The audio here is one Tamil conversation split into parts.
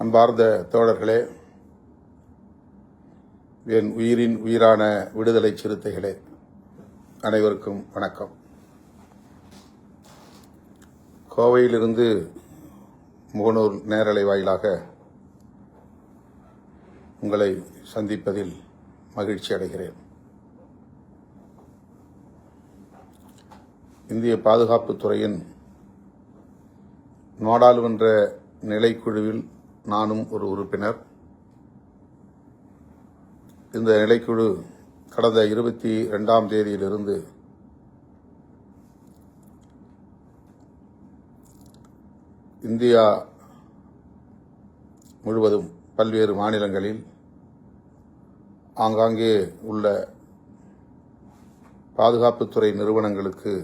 அன்பார்ந்த தோழர்களே, என் உயிரின் உயிரான விடுதலை சிறுத்தைகளே, அனைவருக்கும் வணக்கம். கோவையிலிருந்து முகநூல் நேரலை வாயிலாக உங்களை சந்திப்பதில் மகிழ்ச்சி அடைகிறேன். இந்திய பாதுகாப்புத் துறையின் நாடாளுமன்ற நிலைக்குழுவில் நானும் ஒரு உறுப்பினர். இந்த நிலைக்குழு கடந்த 22ஆம் தேதியிலிருந்து இந்தியா முழுவதும் பல்வேறு மாநிலங்களில் ஆங்காங்கே உள்ள பாதுகாப்புத்துறை நிறுவனங்களுக்கு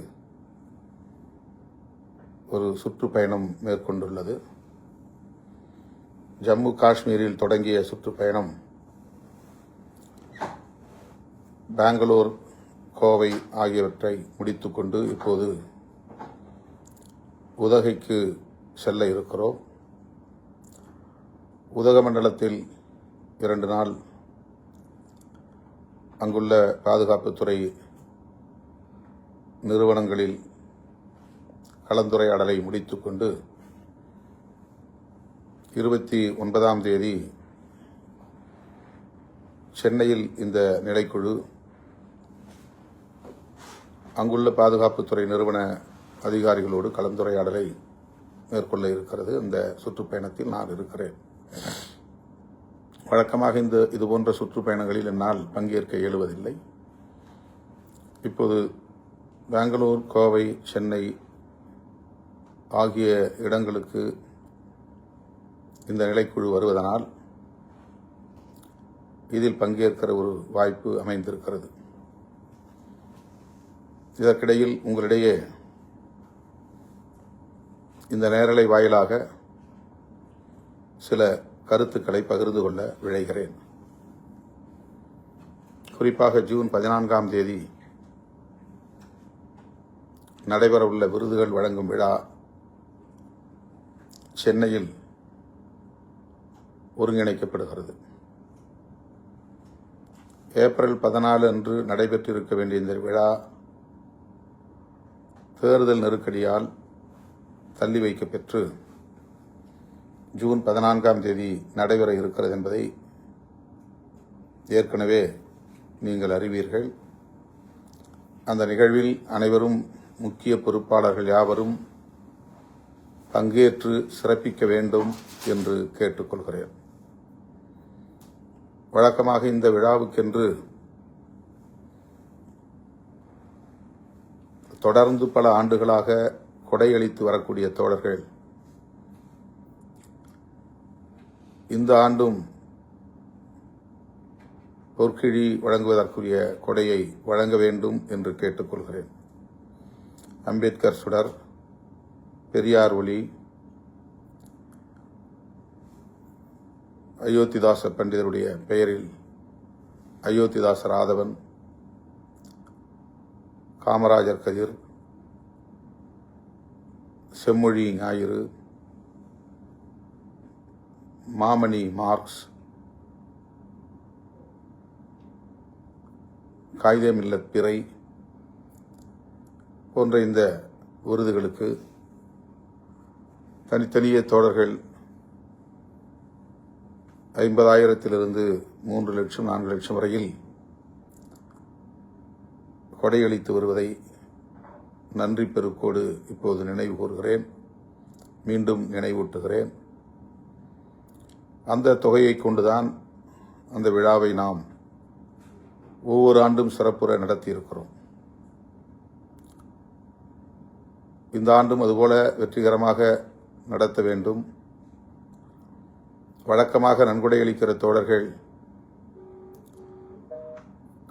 ஒரு சுற்றுப்பயணம் மேற்கொண்டுள்ளது. ஜம்மு காஷ்மீரில் தொடங்கிய சுற்றுப்பயணம் பெங்களூர், கோவை ஆகியவற்றை முடித்துக்கொண்டு இப்போது உதகைக்கு செல்ல இருக்கிறோம். உதகமண்டலத்தில் 2 நாள் அங்குள்ள பாதுகாப்புத்துறை நிறுவனங்களில் கலந்துரையாடலை முடித்துக்கொண்டு 29ஆம் தேதி சென்னையில் இந்த நிலைக்குழு அங்குள்ள பாதுகாப்புத்துறை நிறுவன அதிகாரிகளோடு கலந்துரையாடலை மேற்கொள்ள இருக்கிறது. இந்த சுற்றுப்பயணத்தில் நான் இருக்கிறேன். வழக்கமாக இதுபோன்ற சுற்றுப்பயணங்களில் என்னால் பங்கேற்க இயலுவதில்லை. இப்போது பெங்களூர், கோவை, சென்னை ஆகிய இடங்களுக்கு இந்த நிலைக்குழு வருவதனால் இதில் பங்கேற்கிற ஒரு வாய்ப்பு அமைந்திருக்கிறது. இதற்கிடையில் உங்களிடையே இந்த நேரலை வாயிலாக சில கருத்துக்களை பகிர்ந்து கொள்ள விழைகிறேன். குறிப்பாக ஜூன் 14ஆம் தேதி நடைபெறவுள்ள விருதுகள் வழங்கும் விழா சென்னையில் ஒருங்கிணைக்கப்படுகிறது. ஏப்ரல் 14 அன்று நடைபெற்றிருக்க வேண்டிய இந்த விழா தேர்தல் நெருக்கடியால் தள்ளி வைக்கப்பெற்று ஜூன் 14ஆம் தேதி நடைபெற இருக்கிறது என்பதை ஏற்கனவே நீங்கள் அறிவீர்கள். அந்த நிகழ்வில் அனைவரும் முக்கிய பொறுப்பாளர்கள் யாவரும் பங்கேற்று சிறப்பிக்க வேண்டும் என்று கேட்டுக்கொள்கிறேன். வழக்கமாக இந்த விழாவுக்கென்று தொடர்ந்து பல ஆண்டுகளாக கொடையளித்து வரக்கூடிய தோழர்கள் இந்த ஆண்டும் பொற்கிழி வழங்குவதற்குரிய கொடையை வழங்க வேண்டும் என்று கேட்டுக்கொள்கிறேன். அம்பேத்கர் சுடர், பெரியார் ஒளி, அயோத்திதாச பண்டிதருடைய பெயரில் அயோத்திதாசர் ஆதவன், காமராஜர் கதிர், செம்மொழி ஞாயிறு, மாமணி மார்க்ஸ், காயிதே மில்லத் பிறை போன்ற இந்த விருதுகளுக்கு தனித்தனியே தோழர்கள் 50,000 3 லட்சம் 4 லட்சம் வரையில் கொடையளித்து வருவதை நன்றி பெருக்கோடு இப்போது நினைவு கூறுகிறேன், மீண்டும் நினைவூட்டுகிறேன். அந்த தொகையை கொண்டுதான் அந்த விழாவை நாம் ஒவ்வொரு ஆண்டும் சிறப்புற நடத்தியிருக்கிறோம். இந்த ஆண்டும் அதுபோல வெற்றிகரமாக நடத்த வேண்டும். வழக்கமாக நன்கொடை அளிக்கிற தோழர்கள்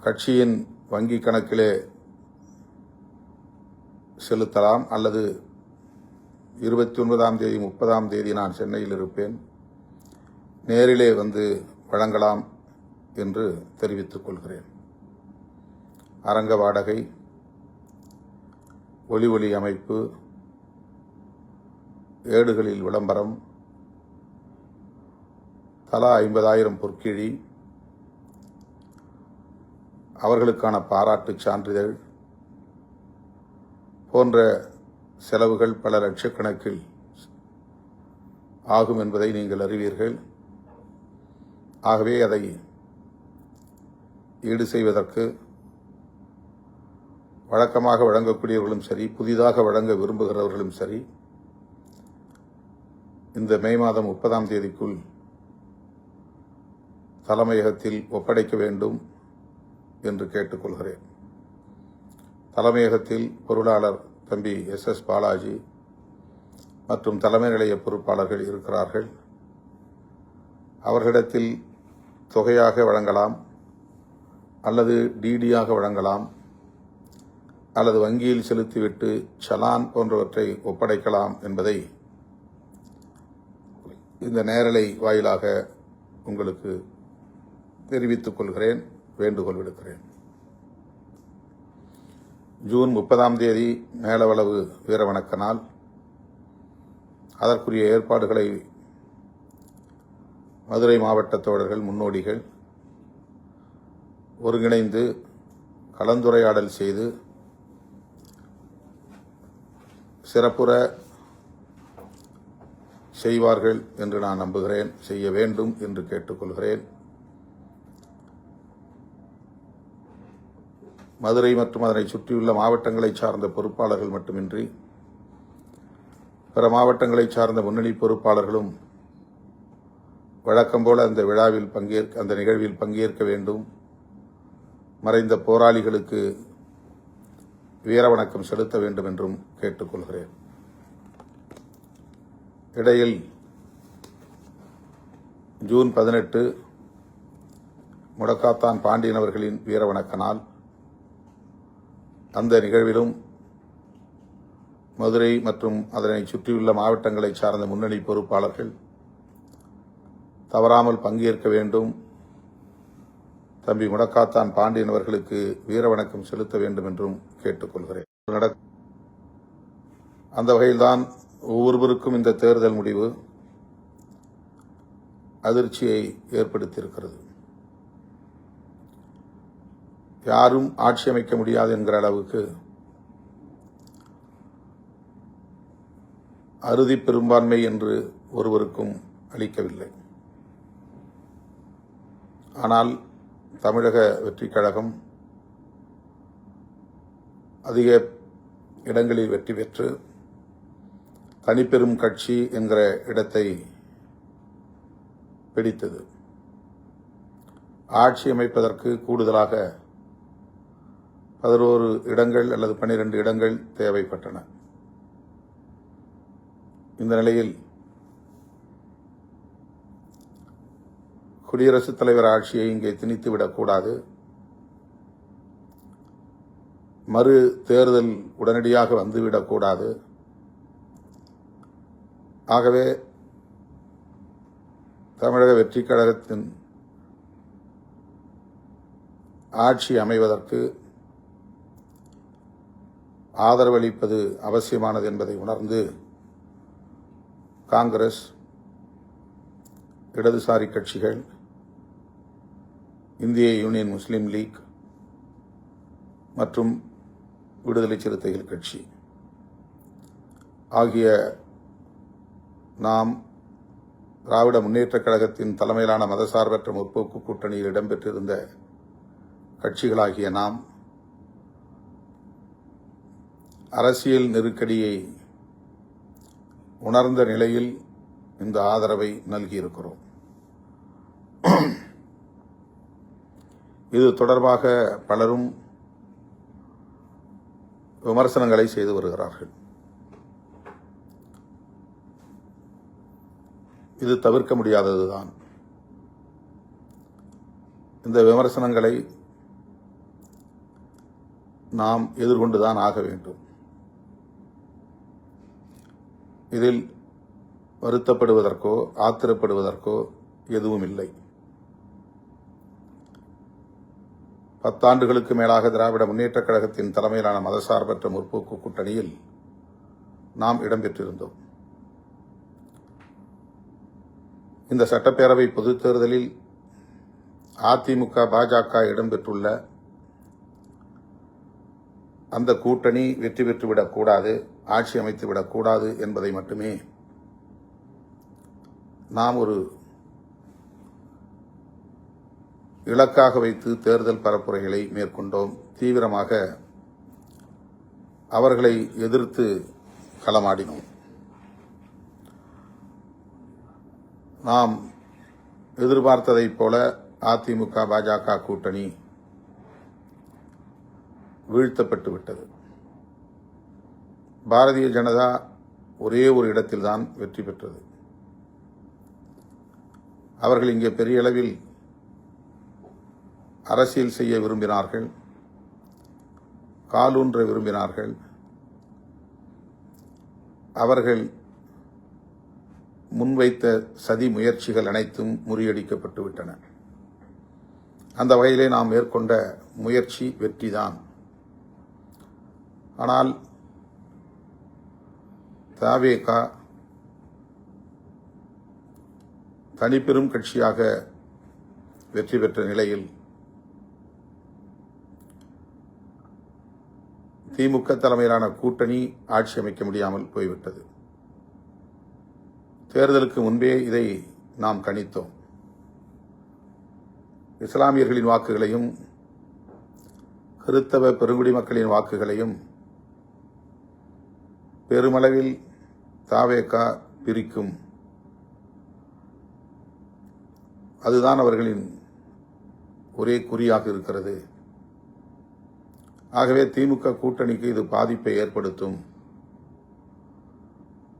கட்சியின் வங்கி கணக்கிலே செலுத்தலாம், அல்லது 29ஆம் தேதி 30ஆம் தேதி நான் சென்னையில் இருப்பேன், நேரிலே வந்து வழங்கலாம் என்று தெரிவித்துக் கொள்கிறேன். அரங்க வாடகை, ஒலி அமைப்பு, ஏடுகளில் விளம்பரம், தலா 50,000 பொற்கிழி, அவர்களுக்கான பாராட்டுச் சான்றிதழ் போன்ற செலவுகள் பல லட்சக்கணக்கில் ஆகும் என்பதை நீங்கள் அறிவீர்கள். ஆகவே அதை ஈடு செய்வதற்கு வழக்கமாக வழங்கக்கூடியவர்களும் சரி, புதிதாக வழங்க விரும்புகிறவர்களும் சரி, இந்த மே மாதம் 30ஆம் தேதிக்குள் தலைமையகத்தில் ஒப்படைக்க வேண்டும் என்று கேட்டுக்கொள்கிறேன். தலைமையகத்தில் பொருளாளர் தம்பி SS பாலாஜி மற்றும் தலைமை நிலைய பொறுப்பாளர்கள் இருக்கிறார்கள். அவர்களிடத்தில் தொகையாக வழங்கலாம், அல்லது டிடியாக வழங்கலாம், அல்லது வங்கியில் செலுத்திவிட்டு சலான் போன்றவற்றை ஒப்படைக்கலாம் என்பதை இந்த நேரலை வாயிலாக உங்களுக்கு தெரிவித்துக் கொள்கிறேன், வேண்டுகோள் விடுக்கிறேன். ஜூன் 30ஆம் தேதி மேலவளவு வீரவணக்க நாள். அதற்குரிய ஏற்பாடுகளை மதுரை மாவட்ட தோழர்கள், முன்னோடிகள் ஒருங்கிணைந்து கலந்துரையாடல் செய்து சிறப்புற செய்வார்கள் என்று நான் நம்புகிறேன். செய்ய வேண்டும் என்று கேட்டுக்கொள்கிறேன். மதுரை மற்றும் அதனை சுற்றியுள்ள மாவட்டங்களை சார்ந்த பொறுப்பாளர்கள் மட்டுமின்றி பிற மாவட்டங்களை சார்ந்த முன்னணி பொறுப்பாளர்களும் வழக்கம் போல அந்த நிகழ்வில் பங்கேற்க வேண்டும். மறைந்த போராளிகளுக்கு வீரவணக்கம் செலுத்த வேண்டும் என்றும் கேட்டுக்கொள்கிறேன். இடையில் ஜூன் 18 முடக்காத்தான் பாண்டியன் அவர்களின் வீரவணக்க நாள். அந்த நிகழ்விலும் மதுரை மற்றும் அதனை சுற்றியுள்ள மாவட்டங்களை சார்ந்த முன்னணி பொறுப்பாளர்கள் தவறாமல் பங்கேற்க வேண்டும். தம்பி முடக்காத்தான் பாண்டியன் அவர்களுக்கு வீரவணக்கம் செலுத்த வேண்டும் என்றும் கேட்டுக்கொள்கிறேன். அந்த வகையில்தான் ஒவ்வொருவருக்கும் இந்த தேர்தல் முடிவு அதிர்ச்சியை ஏற்படுத்தியிருக்கிறது. யாரும் ஆட்சி அமைக்க முடியாது என்கிற அளவுக்கு அறுதி பெரும்பான்மை என்று ஒருவருக்கும் அளிக்கவில்லை. ஆனால் தமிழக வெற்றிக் கழகம் அதிக இடங்களில் வெற்றி பெற்று தனிப்பெரும் கட்சி என்கிற இடத்தை பிடித்தது. ஆட்சி அமைப்பதற்கு கூடுதலாக 11 இடங்கள் அல்லது 12 இடங்கள் தேவைப்பட்டன. இந்த நிலையில் குடியரசுத் தலைவர் ஆட்சியை இங்கே திணித்துவிடக்கூடாது, மறு தேர்தல் உடனடியாக வந்துவிடக்கூடாது. ஆகவே தமிழக வெற்றிக் கழகத்தின் ஆட்சி அமைவதற்கு ஆதரவளிப்பது அவசியமானது என்பதை உணர்ந்து காங்கிரஸ், இடதுசாரி கட்சிகள், இந்திய யூனியன் முஸ்லீம் லீக் மற்றும் விடுதலை சிறுத்தைகள் கட்சி ஆகிய நாம் திராவிட முன்னேற்றக் கழகத்தின் தலைமையிலான மதசார்பற்ற முற்போக்கு கூட்டணியில் இடம்பெற்றிருந்த கட்சிகளாகிய நாம் அரசியல் நெருக்கடியை உணர்ந்த நிலையில் இந்த ஆதரவை நல்கியிருக்கிறோம். இது தொடர்பாக பலரும் விமர்சனங்களை செய்து வருகிறார்கள். இது தவிர்க்க முடியாததுதான். இந்த விமர்சனங்களை நாம் எதிர்கொண்டுதான் ஆக வேண்டும். இதில் வருத்தப்படுவதற்கோ ஆத்திரப்படுவதற்கோ எதுவும் இல்லை. 10 ஆண்டுகளுக்கு மேலாக திராவிட முன்னேற்றக் கழகத்தின் தலைமையிலான மதசார்பற்ற முற்போக்கு கூட்டணியில் நாம் இடம்பெற்றிருந்தோம். இந்த சட்டப்பேரவை பொதுத் தேர்தலில் அதிமுக பாஜக இடம்பெற்றுள்ள அந்த கூட்டணி வெற்றி பெற்றுவிடக்கூடாது, ஆட்சி அமைத்துவிடக்கூடாது என்பதை மட்டுமே நாம் ஒரு இலக்காக வைத்து தேர்தல் பரப்புரைகளை மேற்கொண்டோம். தீவிரமாக அவர்களை எதிர்த்து களமாடினோம். நாம் எதிர்பார்த்ததைப் போல அதிமுக பாஜக கூட்டணி வீழ்த்தப்பட்டு விட்டது. பாரதிய ஜனதா ஒரே ஒரு இடத்தில்தான் வெற்றி பெற்றது. அவர்கள் இங்கே பெரிய அளவில் அரசியல் செய்ய விரும்பினார்கள், காலூன்ற விரும்பினார்கள். அவர்கள் முன்வைத்த சதி முயற்சிகள் அனைத்தும் முறியடிக்கப்பட்டு விட்டன. அந்த வகையிலே நாம் மேற்கொண்ட முயற்சி வெற்றிதான். ஆனால் தவேக தனிப்பெரும் கட்சியாக வெற்றி பெற்ற நிலையில் திமுக தலைமையிலான கூட்டணி ஆட்சி அமைக்க முடியாமல் போய்விட்டது. தேர்தலுக்கு முன்பே இதை நாம் கணித்தோம். இஸ்லாமியர்களின் வாக்குகளையும் கிறித்தவ பெருங்குடி மக்களின் வாக்குகளையும் பெருமளவில் தவேக பிரிக்கும். அதுதான் அவர்களின் ஒரே குறியாக இருக்கிறது. ஆகவே திமுக கூட்டணிக்கு இது பாதிப்பை ஏற்படுத்தும்.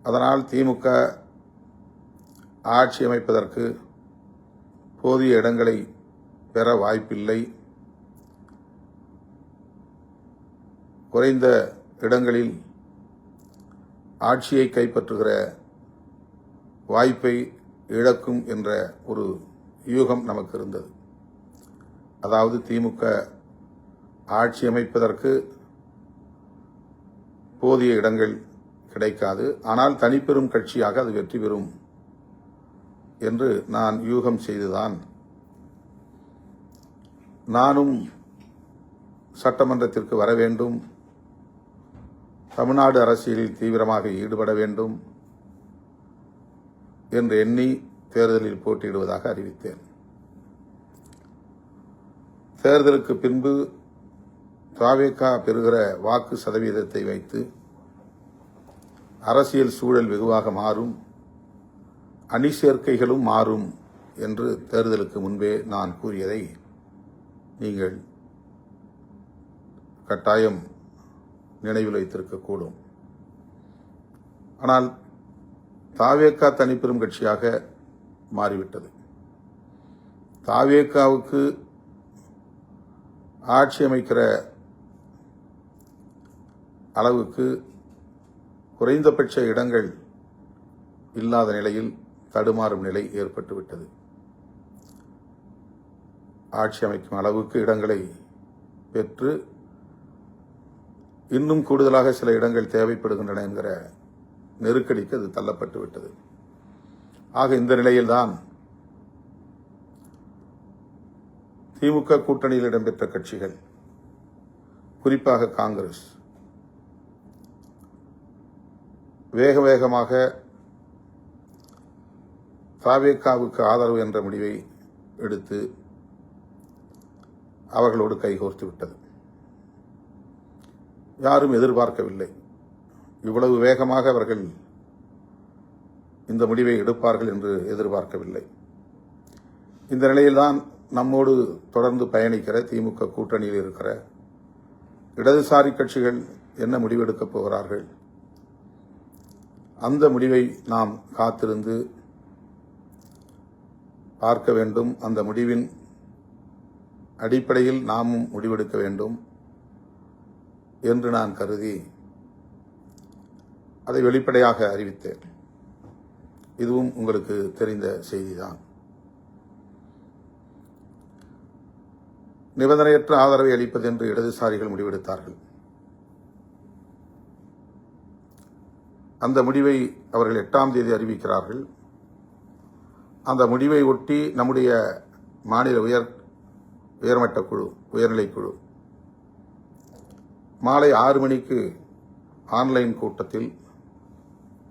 அதனால் திமுக ஆட்சி அமைப்பதற்கு போதிய இடங்களை பெற வாய்ப்பில்லை. குறைந்த இடங்களில் ஆட்சியை கைப்பற்றுகிற வாய்ப்பை இழக்கும் என்ற ஒரு யூகம் நமக்கு இருந்தது. அதாவது திமுக ஆட்சி அமைப்பதற்கு போதிய இடங்கள் கிடைக்காது, ஆனால் தனிப்பெரும் கட்சியாக அது வெற்றி பெறும் என்று நான் யூகம் செய்துதான் நானும் சட்டமன்றத்திற்கு வர வேண்டும், தமிழ்நாடு அரசியலில் தீவிரமாக ஈடுபட வேண்டும் என்று எண்ணி தேர்தலில் போட்டியிடுவதாக அறிவித்தேன். தேர்தலுக்கு பின்பு தவேக பெறுகிற வாக்கு சதவீதத்தை வைத்து அரசியல் சூழல் வெகுவாக மாறும், அணி சேர்க்கைகளும் மாறும் என்று தேர்தலுக்கு முன்பே நான் கூறியதை நீங்கள் கட்டாயம் நினைவில் வைத்திருக்கக்கூடும். ஆனால் தவேக தனிப்பெரும் கட்சியாக மாறிவிட்டது. தவேகவுக்கு ஆட்சி அமைக்கிற அளவுக்கு குறைந்தபட்ச இடங்கள் இல்லாத நிலையில் தடுமாறும் நிலை ஏற்பட்டுவிட்டது. ஆட்சி அமைக்கும் அளவுக்கு இடங்களை பெற்று இன்னும் கூடுதலாக சில இடங்கள் தேவைப்படுகின்றன என்கிற நெருக்கடிக்கு அது தள்ளப்பட்டு விட்டது. ஆக இந்த நிலையில்தான் திமுக கூட்டணியில் இடம்பெற்ற கட்சிகள், குறிப்பாக காங்கிரஸ், வேக வேகமாக தவேகவுக்கு ஆதரவு என்ற முடிவை எடுத்து அவர்களோடு கைகோர்த்து விட்டது. யாரும் எதிர்பார்க்கவில்லை, இவ்வளவு வேகமாக அவர்கள் இந்த முடிவை எடுப்பார்கள் என்று எதிர்பார்க்கவில்லை. இந்த நிலையில்தான் நம்மோடு தொடர்ந்து பயணிக்கிற திமுக கூட்டணியில் இருக்கிற இடதுசாரி கட்சிகள் என்ன முடிவெடுக்கப் போகிறார்கள், அந்த முடிவை நாம் காத்திருந்து பார்க்க வேண்டும். அந்த முடிவின் அடிப்படையில் நாமும் முடிவெடுக்க வேண்டும் என்று நான் கருதி அதை வெளிப்படையாக அறிவித்தேன். இதுவும் உங்களுக்கு தெரிந்த செய்திதான். நிபந்தனையற்ற ஆதரவை அளிப்பது என்று இடதுசாரிகள் முடிவெடுத்தார்கள். அந்த முடிவை அவர்கள் 8ஆம் தேதி அறிவிக்கிறார்கள். அந்த முடிவை ஒட்டி நம்முடைய மாநில உயர்மட்ட குழு, உயர்நிலை குழு மாலை 6 மணிக்கு ஆன்லைன் கூட்டத்தில்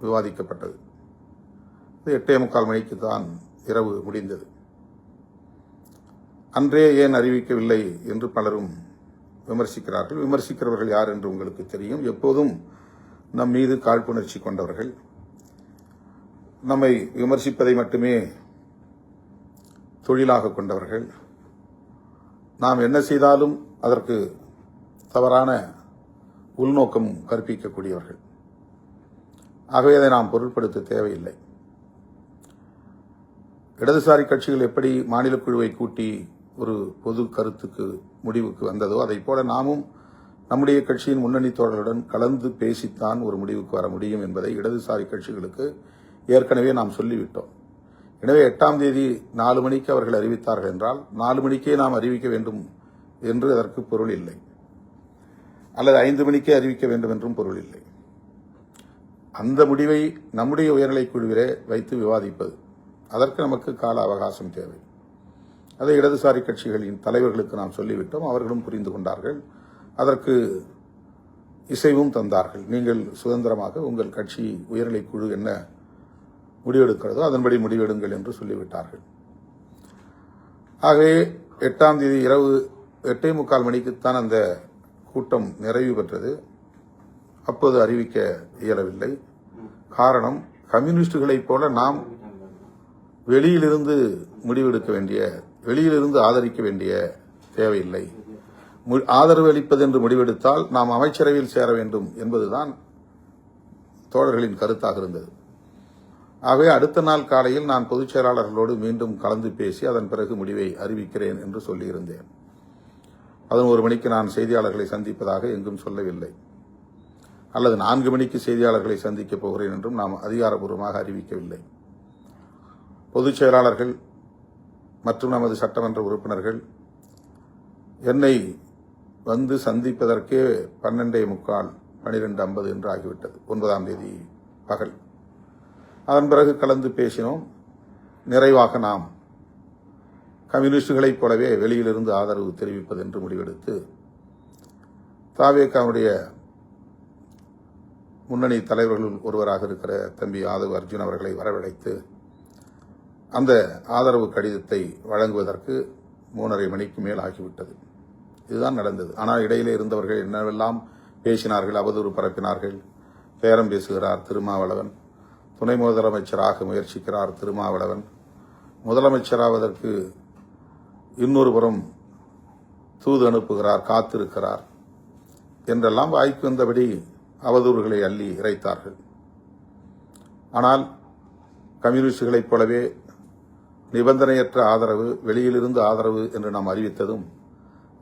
விவாதிக்கப்பட்டது. 8:45 மணிக்கு தான் இரவு முடிந்தது. அன்றே ஏன் அறிவிக்கவில்லை என்று பலரும் விமர்சிக்கிறார்கள். விமர்சிக்கிறவர்கள் யார் என்று உங்களுக்கு தெரியும். எப்போதும் நம் மீது காழ்ப்புணர்ச்சி கொண்டவர்கள், நம்மை விமர்சிப்பதை மட்டுமே தொழிலாக கொண்டவர்கள், நாம் என்ன செய்தாலும் அதற்கு தவறான உள்நோக்கம் கற்பிக்கக்கூடியவர்கள். ஆகவே அதை நாம் பொருட்படுத்த தேவையில்லை. இடதுசாரி கட்சிகள் எப்படி மாநில குழுவை கூட்டி ஒரு பொது கருத்துக்கு முடிவுக்கு வந்ததோ அதை போல நாமும் நம்முடைய கட்சியின் முன்னணி தோழர்களுடன் கலந்து பேசித்தான் ஒரு முடிவுக்கு வர முடியும் என்பதை இடதுசாரி கட்சிகளுக்கு ஏற்கனவே நாம் சொல்லிவிட்டோம். எனவே 8ஆம் தேதி 4 மணிக்கு அவர்கள் அறிவித்தார்கள் என்றால் 4 மணிக்கே நாம் அறிவிக்க வேண்டும் என்று அதற்கு பொருள் இல்லை, அல்லது 5 மணிக்கே அறிவிக்க வேண்டும் என்றும் பொருள் இல்லை. அந்த முடிவை நம்முடைய உயர்நிலை குழுவிலே வைத்து விவாதிப்பது, அதற்கு நமக்கு கால அவகாசம் தேவை. அதை இடதுசாரி கட்சிகளின் தலைவர்களுக்கு நாம் சொல்லிவிட்டோம். அவர்களும் புரிந்து கொண்டார்கள், அதற்கு இசைவும் தந்தார்கள். நீங்கள் சுதந்திரமாக உங்கள் கட்சி உயர்நிலை குழு என்ன முடிவெடுக்கிறதோ அதன்படி முடிவெடுங்கள் என்று சொல்லிவிட்டார்கள். ஆகவே 8ஆம் தேதி இரவு 8:45 மணிக்குத்தான் அந்த கூட்டம் நிறைவு பெற்றது. அப்போது அறிவிக்க இயலவில்லை. காரணம், கம்யூனிஸ்டுகளைப் போல நாம் வெளியிலிருந்து முடிவெடுக்க வேண்டிய, வெளியிலிருந்து ஆதரிக்க வேண்டிய தேவையில்லை. ஆதரவு அளிப்பது என்று முடிவெடுத்தால் நாம் அமைச்சரவையில் சேர வேண்டும் என்பதுதான் தோழர்களின் கருத்தாக இருந்தது. ஆகவே அடுத்த நாள் காலையில் நான் பொதுச் செயலாளர்களோடு மீண்டும் கலந்து பேசி அதன் பிறகு முடிவை அறிவிக்கிறேன் என்று சொல்லியிருந்தேன். 11 மணிக்கு நான் செய்தியாளர்களை சந்திப்பதாக எங்கும் சொல்லவில்லை, அல்லது 4 மணிக்கு செய்தியாளர்களை சந்திக்கப் போகிறேன் என்றும் நாம் அதிகாரப்பூர்வமாக அறிவிக்கவில்லை. பொதுச் செயலாளர்கள் மற்றும் நமது சட்டமன்ற உறுப்பினர்கள் என்னை வந்து சந்திப்பதற்கே 12:45, 12:50 என்று ஆகிவிட்டது. 9ஆம் தேதி பகல். அதன் பிறகு கலந்து பேசினோம். நிறைவாக நாம் கம்யூனிஸ்டுகளைப் போலவே வெளியிலிருந்து ஆதரவு தெரிவிப்பது என்று முடிவெடுத்து தாவேகாவுடைய முன்னணி தலைவர்களுள் ஒருவராக இருக்கிற தம்பி ஆதவ் அர்ஜுன் அவர்களை வரவழைத்து அந்த ஆதரவு கடிதத்தை வழங்குவதற்கு 3:30 மணிக்கு மேல் ஆகிவிட்டது. இதுதான் நடந்தது. ஆனால் இடையிலே இருந்தவர்கள் என்னவெல்லாம் பேசினார்கள், அவதூறு பரப்பினார்கள். பேரம் பேசுகிறார் திருமாவளவன், துணை முதலமைச்சராக முயற்சிக்கிறார் திருமாவளவன், முதலமைச்சராவதற்கு இன்னொரு புறம் தூது அனுப்புகிறார், காத்திருக்கிறார் என்றெல்லாம் வாய்க்கு வந்தபடி அவதூறுகளை அள்ளி இறைத்தார்கள். ஆனால் கம்யூனிஸ்டுகளைப் போலவே நிபந்தனையற்ற ஆதரவு, வெளியிலிருந்து ஆதரவு என்று நாம் அறிவித்ததும்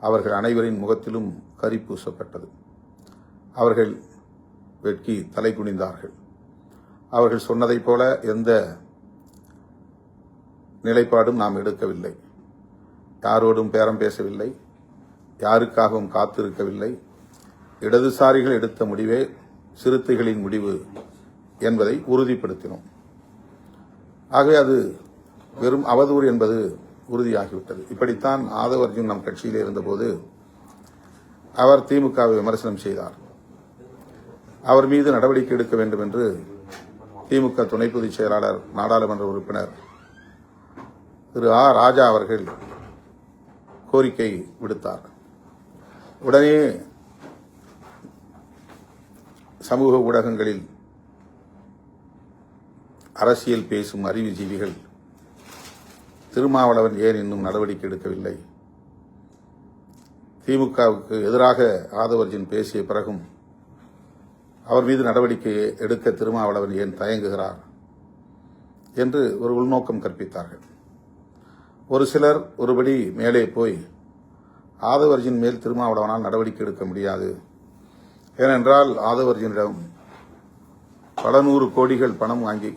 அவர்கள் அனைவரின் முகத்திலும் கரி பூசப்பட்டது. அவர்கள் வெட்கி தலை குனிந்தார்கள். அவர்கள் சொன்னதைப் போல எந்த நிலைப்பாடும் நாம் எடுக்கவில்லை. யாரோடும் பேரம் பேசவில்லை, யாருக்காகவும் காத்திருக்கவில்லை. இடதுசாரிகள் எடுத்த முடிவே சிறுத்தைகளின் முடிவு என்பதை உறுதிப்படுத்தினோம். ஆகவே அது வெறும் அவதூறு என்பது உறுதியாகிவிட்டது. இப்படித்தான் ஆதவ் அர்ஜுன் நம் கட்சியிலே இருந்தபோது அவர் திமுகவை விமர்சனம் செய்தார். அவர் மீது நடவடிக்கை எடுக்க வேண்டும் என்று திமுக துணை பொதுச் செயலாளர், நாடாளுமன்ற உறுப்பினர் திரு ஆ. ராஜா அவர்கள் கோரிக்கை விடுத்தார். உடனே சமூக ஊடகங்களில் அரசியல் பேசும் அறிவுஜீவிகள் திருமாவளவன் ஏன் இன்னும் நடவடிக்கை எடுக்கவில்லை, திமுகவுக்கு எதிராக ஆதவ் அர்ஜுன் பேசிய பிறகும் அவர் மீது நடவடிக்கை எடுக்க திருமாவளவன் ஏன் தயங்குகிறார் என்று ஒரு உள்நோக்கம் கற்பித்தார்கள். ஒரு சிலர் ஒருபடி மேலே போய் ஆதவ் அர்ஜுன் மேல் திருமாவளவனால் நடவடிக்கை எடுக்க முடியாது, ஏனென்றால் ஆதவ் அர்ஜுனிடம் பல 100 கோடிகள் பணம் வாங்கி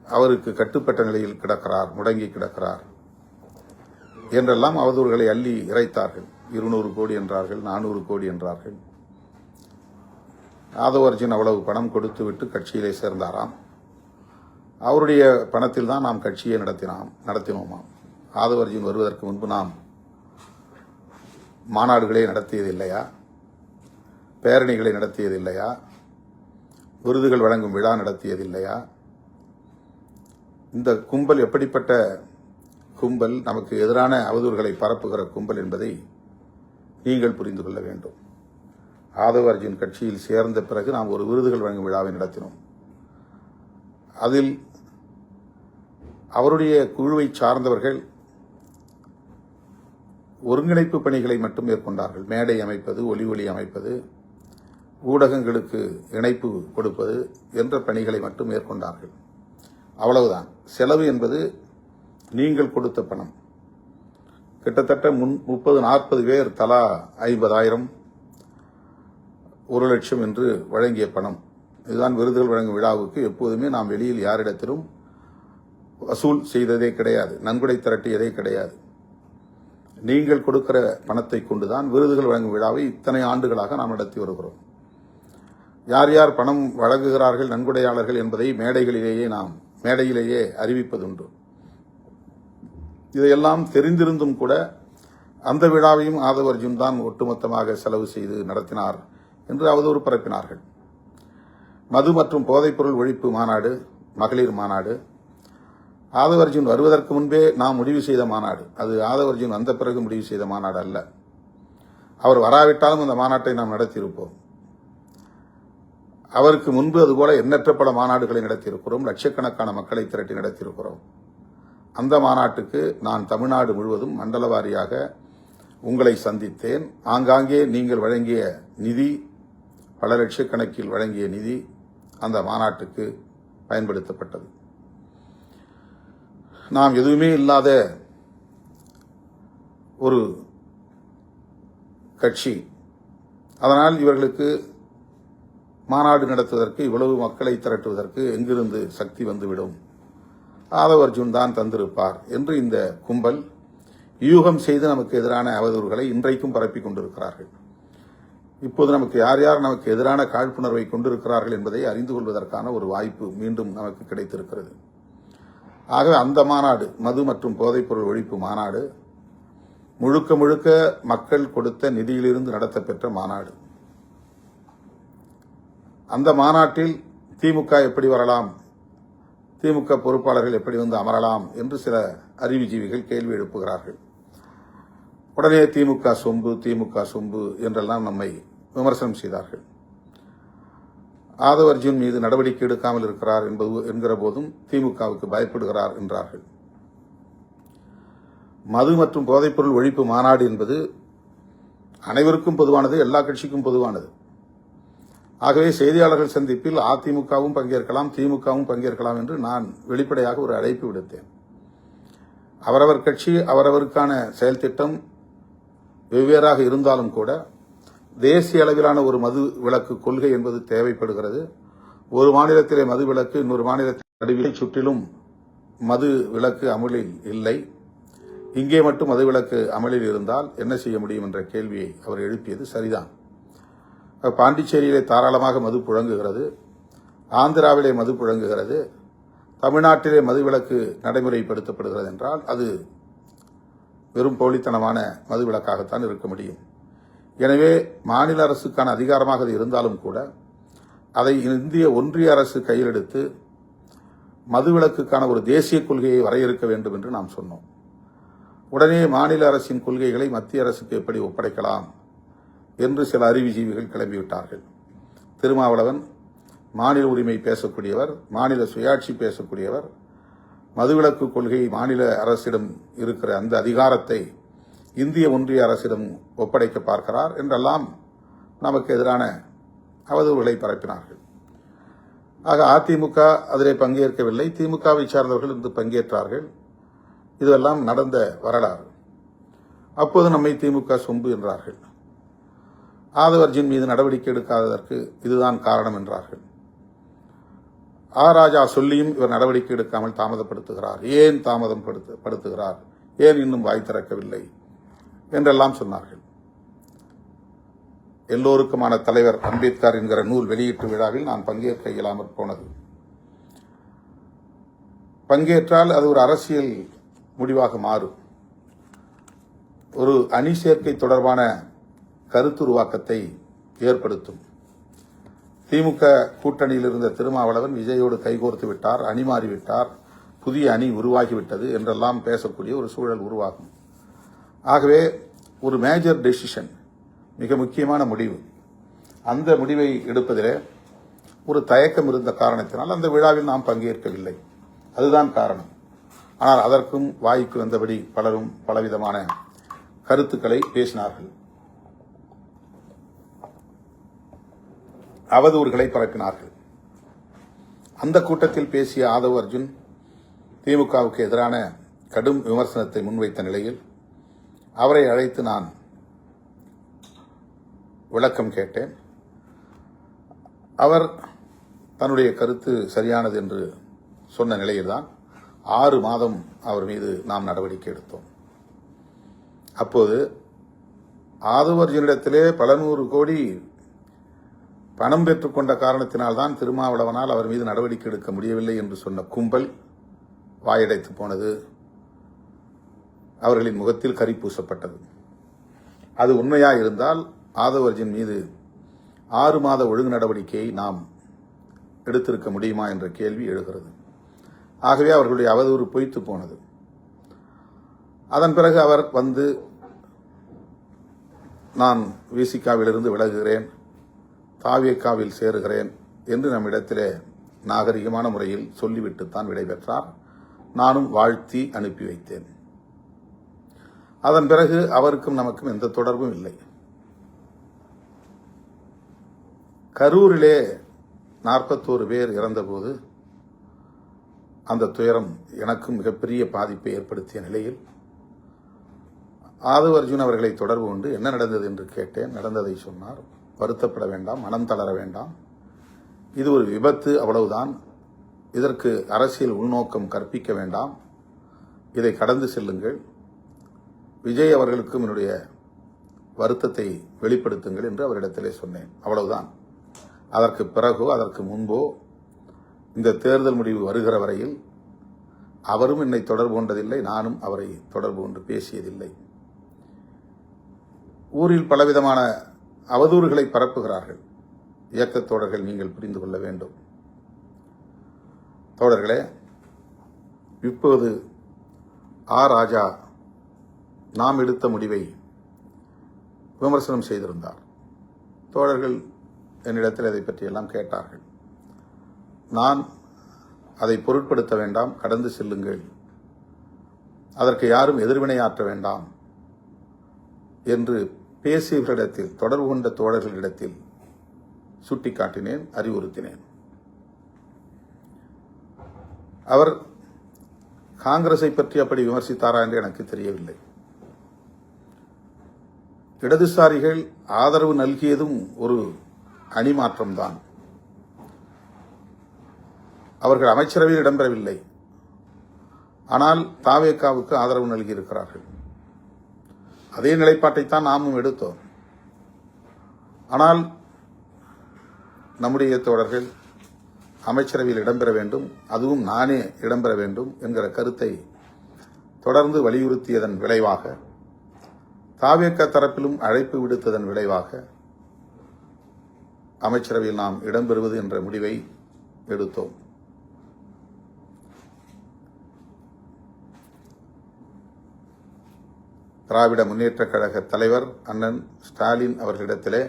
அவருக்கு கட்டுப்பட்ட நிலையில் கிடக்கிறார், முடங்கி கிடக்கிறார் என்றெல்லாம் அவதூறுகளை அள்ளி இறைத்தார்கள். 200 கோடி என்றார்கள், 400 கோடி என்றார்கள். ஆதவ அர்ஜுன் அவ்வளவு பணம் கொடுத்து விட்டு கட்சியிலே சேர்ந்தாராம். அவருடைய பணத்தில் தான் நாம் கட்சியை நடத்தினோமாம். ஆதவ அர்ஜுன் வருவதற்கு முன்பு நாம் மாநாடுகளை நடத்தியது இல்லையா? பேரணிகளை நடத்தியது இல்லையா? விருதுகள் வழங்கும் விழா நடத்தியது இல்லையா? இந்த கும்பல் எப்படிப்பட்ட கும்பல், நமக்கு எதிரான அவதூறுகளை பரப்புகிற கும்பல் என்பதை நீங்கள் புரிந்து கொள்ள வேண்டும். ஆதவ அர்ஜுன் கட்சியில் சேர்ந்த பிறகு நாம் ஒரு விருதுகள் வழங்கும் விழாவை நடத்தினோம். அதில் அவருடைய குழுவை சார்ந்தவர்கள் ஒருங்கிணைப்பு பணிகளை மட்டும் மேற்கொண்டார்கள். மேடை அமைப்பது, ஒலி அமைப்பது, ஊடகங்களுக்கு இணைப்பு கொடுப்பது என்ற பணிகளை மட்டும் மேற்கொண்டார்கள். அவ்வளவுதான். செலவு என்பது நீங்கள் கொடுத்த பணம். கிட்டத்தட்ட 30-40 பேர் தலா 50,000, 1,00,000 என்று வழங்கிய பணம். இதுதான் விருதுகள் வழங்கும் விழாவுக்கு. எப்போதுமே நாம் வெளியில் யாரிடத்திலும் வசூல் செய்ததே கிடையாது, நன்கொடை திரட்டியதே கிடையாது. நீங்கள் கொடுக்கிற பணத்தை கொண்டுதான் விருதுகள் வழங்கும் விழாவை இத்தனை ஆண்டுகளாக நாம் நடத்தி வருகிறோம். யார் யார் பணம் வழங்குகிறார்கள், நன்கொடையாளர்கள் என்பதை மேடையிலேயே அறிவிப்பதுண்டு. இதையெல்லாம் தெரிந்திருந்தும் கூட அந்த விழாவையும் ஆதவ அர்ஜுன் தான் ஒட்டுமொத்தமாக செலவு செய்து நடத்தினார் என்று அவதூறு பரப்பினார்கள். மது மற்றும் போதைப்பொருள் ஒழிப்பு மாநாடு, மகளிர் மாநாடு, ஆதவ அர்ஜுன் வருவதற்கு முன்பே நாம் முடிவு செய்த மாநாடு. அது ஆதவ அர்ஜுன் வந்த பிறகு முடிவு செய்த மாநாடு அல்ல. அவர் வராவிட்டாலும் அந்த மாநாட்டை நாம் நடத்தியிருப்போம். அவருக்கு முன்பு அதுபோல எண்ணற்ற பல மாநாடுகளை நடத்தியிருக்கிறோம். லட்சக்கணக்கான மக்களை திரட்டி நடத்தியிருக்கிறோம். அந்த மாநாட்டுக்கு நான் தமிழ்நாடு முழுவதும் மண்டல வாரியாக உங்களை சந்தித்தேன். ஆங்காங்கே நீங்கள் வழங்கிய நிதி, பல லட்சக்கணக்கில் வழங்கிய நிதி அந்த மாநாட்டுக்கு பயன்படுத்தப்பட்டது. நாம் எதுவுமே இல்லாத ஒரு கட்சி. அதனால் இவர்களுக்கு மாநாடு நடத்துவதற்கு, இவ்வளவு மக்களை திரட்டுவதற்கு எங்கிருந்து சக்தி வந்துவிடும்? ஆதவ அர்ஜுன் தான் தந்திருப்பார் என்று இந்த கும்பல் யூகம் செய்து நமக்கு எதிரான அவதூறுகளை இன்றைக்கும் பரப்பிக் கொண்டிருக்கிறார்கள். இப்போது நமக்கு யார் யார் நமக்கு எதிரான காழ்ப்புணர்வை கொண்டிருக்கிறார்கள் என்பதை அறிந்து கொள்வதற்கான ஒரு வாய்ப்பு மீண்டும் நமக்கு கிடைத்திருக்கிறது. ஆக அந்த மாநாடு, மது மற்றும் போதைப்பொருள் ஒழிப்பு மாநாடு, முழுக்க முழுக்க மக்கள் கொடுத்த நிதியிலிருந்து நடத்தப்பெற்ற மாநாடு. அந்த மாநாட்டில் திமுக எப்படி வரலாம், திமுக பொறுப்பாளர்கள் எப்படி வந்து அமரலாம் என்று சில அறிவுஜீவிகள் கேள்வி எழுப்புகிறார்கள். உடனே திமுக சொம்பு என்றெல்லாம் நம்மை விமர்சனம் செய்தார்கள். ஆதவ அர்ஜுன் மீது நடவடிக்கை எடுக்காமல் இருக்கிறார் என்கிற போதும் திமுகவுக்கு பயப்படுகிறார் என்றார்கள். மது மற்றும் போதைப்பொருள் ஒழிப்பு மாநாடு என்பது அனைவருக்கும் பொதுவானது, எல்லா கட்சிக்கும் பொதுவானது. ஆகவே செய்தியாளர்கள் சந்திப்பில் அதிமுகவும் பங்கேற்கலாம், திமுகவும் பங்கேற்கலாம் என்று நான் வெளிப்படையாக ஒரு அழைப்பு விடுத்தேன். அவரவர் கட்சி, அவரவருக்கான செயல் திட்டம் வெவ்வேறாக இருந்தாலும் கூட தேசிய அளவிலான ஒரு மது விலக்கு கொள்கை என்பது தேவைப்படுகிறது. ஒரு மாநிலத்திலே மது விலக்கு, இன்னொரு மாநிலத்தை சுற்றிலும் மது விலக்கு அமலில் இல்லை. இங்கே மட்டும் மது விலக்கு அமலில் இருந்தால் என்ன செய்ய முடியும் என்ற கேள்வியை அவர் எழுப்பியது சரிதான். பாண்டிச்சேரியிலே தாராளமாக மது புழங்குகிறது, ஆந்திராவிலே மது புழங்குகிறது, தமிழ்நாட்டிலே மது விலக்கு நடைமுறைப்படுத்தப்படுகிறது என்றால் அது வெறும் போலித்தனமான மது விலக்காகத்தான் இருக்க முடியும். எனவே மாநில அரசுக்கான அதிகாரமாக அது இருந்தாலும் கூட அதை இந்திய ஒன்றிய அரசு கையில் எடுத்து மதுவிலக்குக்கான ஒரு தேசிய கொள்கையை வரையறுக்க வேண்டும் என்று நாம் சொன்னோம். உடனே மாநில அரசின் கொள்கைகளை மத்திய அரசுக்கு எப்படி ஒப்படைக்கலாம் என்று சில அறிவுஜீவிகள் கிளம்பிவிட்டார்கள். திருமாவளவன் மாநில உரிமை பேசக்கூடியவர், மாநில சுயாட்சி பேசக்கூடியவர், மதுவிலக்கு கொள்கை மாநில அரசிடம் இருக்கிற அந்த அதிகாரத்தை இந்திய ஒன்றிய அரசிடம் ஒப்படைக்க பார்க்கிறார் என்றெல்லாம் நமக்கு எதிரான அவதூறுகளை பரப்பினார்கள். ஆக அதிமுக அதிலே பங்கேற்கவில்லை, திமுகவை சார்ந்தவர்கள் இன்று பங்கேற்றார்கள். இதுவெல்லாம் நடந்த வரலாறு. அப்போது நம்மை திமுக சொம்பு என்றார்கள். ஆதவ அர்ஜுன் மீது நடவடிக்கை எடுக்காததற்கு இதுதான் காரணம் என்றார்கள். ராஜா சொல்லியும் இவர் நடவடிக்கை எடுக்காமல் தாமதப்படுத்துகிறார், ஏன் தாமதம் படுத்துகிறார், ஏன் இன்னும் வாய் திறக்கவில்லை என்றெல்லாம் சொன்னார்கள். எல்லோருக்குமான தலைவர் அம்பேத்கர் என்கிற நூல் வெளியீட்டு விழாவில் நான் பங்கேற்க இயலாமற் போனது. பங்கேற்றால் அது ஒரு அரசியல் முடிவாக மாறும். ஒரு அணி சேர்க்கை தொடர்பான கருத்துருவாக்கத்தை ஏற்படுத்தும். திமுக கூட்டணியில் இருந்த திருமாவளவன் விஜயோடு கைகோர்த்து விட்டார், அணி மாறிவிட்டார், புதிய அணி உருவாகிவிட்டது என்றெல்லாம் பேசக்கூடிய ஒரு சூழல் உருவாகும். ஆகவே ஒரு மேஜர் டெசிஷன், மிக முக்கியமான முடிவு, அந்த முடிவை எடுப்பதிலே ஒரு தயக்கம் இருந்த காரணத்தினால் அந்த விழாவில் நாம் பங்கேற்கவில்லை. அதுதான் காரணம். ஆனால் அதற்கும் வாய்க்கு வந்தபடி பலரும் பலவிதமான கருத்துக்களை பேசினார்கள், அவதூறுகளை பரப்பினார்கள். அந்த கூட்டத்தில் பேசிய ஆதவ் அர்ஜுன் திமுகவுக்கு எதிரான கடும் விமர்சனத்தை முன்வைத்த நிலையில் அவரை அழைத்து நான் விளக்கம் கேட்டேன். அவர் தன்னுடைய கருத்து சரியானது என்று சொன்ன நிலையில்தான் 6 மாதம் அவர் மீது நாம் நடவடிக்கை எடுத்தோம். அப்போது ஆதவ் அர்ஜுனிடத்திலே பல நூறு கோடி பணம் பெற்றுக்கொண்ட காரணத்தினால்தான் திருமாவளவனால் அவர் மீது நடவடிக்கை எடுக்க முடியவில்லை என்று சொன்ன கும்பல் வாயடைத்து போனது. அவர்களின் முகத்தில் கரி பூசப்பட்டது. அது உண்மையாக இருந்தால் ஆதவ் அர்ஜுன் மீது 6 மாத ஒழுங்கு நடவடிக்கையை நாம் எடுத்திருக்க முடியுமா என்ற கேள்வி எழுகிறது. ஆகவே அவர்களுடைய அவதூறு பொய்த்து போனது. அதன் பிறகு அவர் வந்து நான் விசிகாவிலிருந்து விலகுகிறேன், தாவேகாவில் சேருகிறேன் என்று நம்மிடத்திலே நாகரிகமான முறையில் சொல்லிவிட்டுத்தான் விடைபெற்றார். நானும் வாழ்த்தி அனுப்பி வைத்தேன். அதன் பிறகு அவருக்கும் நமக்கும் எந்த தொடர்பும் இல்லை. கரூரிலே 41 பேர் இறந்தபோது அந்த துயரம் எனக்கும் மிகப்பெரிய பாதிப்பை ஏற்படுத்திய நிலையில் ஆதவ் அர்ஜுன் அவர்களை தொடர்பு கொண்டு என்ன நடந்தது என்று கேட்டேன். நடந்ததை சொன்னார். வருத்தப்பட வேண்டாம், மனம் தளர வேண்டாம், இது ஒரு விபத்து, அவ்வளவுதான். இதற்கு அரசியல் உள்நோக்கம் கற்பிக்க வேண்டாம், இதை கடந்து செல்லுங்கள், விஜய் அவர்களுக்கும் என்னுடைய வருத்தத்தை வெளிப்படுத்துங்கள் என்று அவரிடத்திலே சொன்னேன். அவ்வளவுதான். அதற்கு பிறகோ அதற்கு முன்போ இந்த தேர்தல் முடிவு வருகிற வரையில் அவரும் என்னை தொடர்பு கொண்டதில்லை, நானும் அவரை தொடர்பு கொண்டு பேசியதில்லை. ஊரில் பலவிதமான அவதூறுகளை பரப்புகிறார்கள் இயக்கத் தோழர்கள், நீங்கள் புரிந்து கொள்ள வேண்டும். தோழர்களே, இப்போது ராஜா நாம் எடுத்த முடிவை விமர்சனம் செய்திருந்தார். தோழர்கள் என்னிடத்தில் அதை பற்றியெல்லாம் கேட்டார்கள். நான் அதை பொருட்படுத்த வேண்டாம், கடந்து செல்லுங்கள், அதற்கு யாரும் எதிர்வினையாற்ற வேண்டாம் என்று பேசியவர்களிடத்தில், தொடர்பு கொண்ட தோழர்களிடத்தில் சுட்டிக்காட்டினேன், அறிவுறுத்தினேன். அவர் காங்கிரஸை பற்றி அப்படி விமர்சித்தாரா என்று எனக்கு தெரியவில்லை. இடதுசாரிகள் ஆதரவு நல்கியதும் ஒரு அணிமாற்றம்தான். அவர்கள் அமைச்சரவையில் இடம்பெறவில்லை, ஆனால் தாவேகாவுக்கு ஆதரவு நல்கியிருக்கிறார்கள். அதே நிலைப்பாட்டைத்தான் நாமும் எடுத்தோம். ஆனால் நம்முடைய தோழர்கள் அமைச்சரவையில் இடம்பெற வேண்டும், அதுவும் நானே இடம்பெற வேண்டும் என்கிற கருத்தை தொடர்ந்து வலியுறுத்தியதன் விளைவாக, தாவேகா தரப்பிலும் அழைப்பு விடுத்ததன் விளைவாக அமைச்சரவையில் நாம் இடம்பெறுவது என்ற முடிவை எடுத்தோம். திராவிட முன்னேற்றக் கழக தலைவர் அண்ணன் ஸ்டாலின் அவர்களிடத்திலே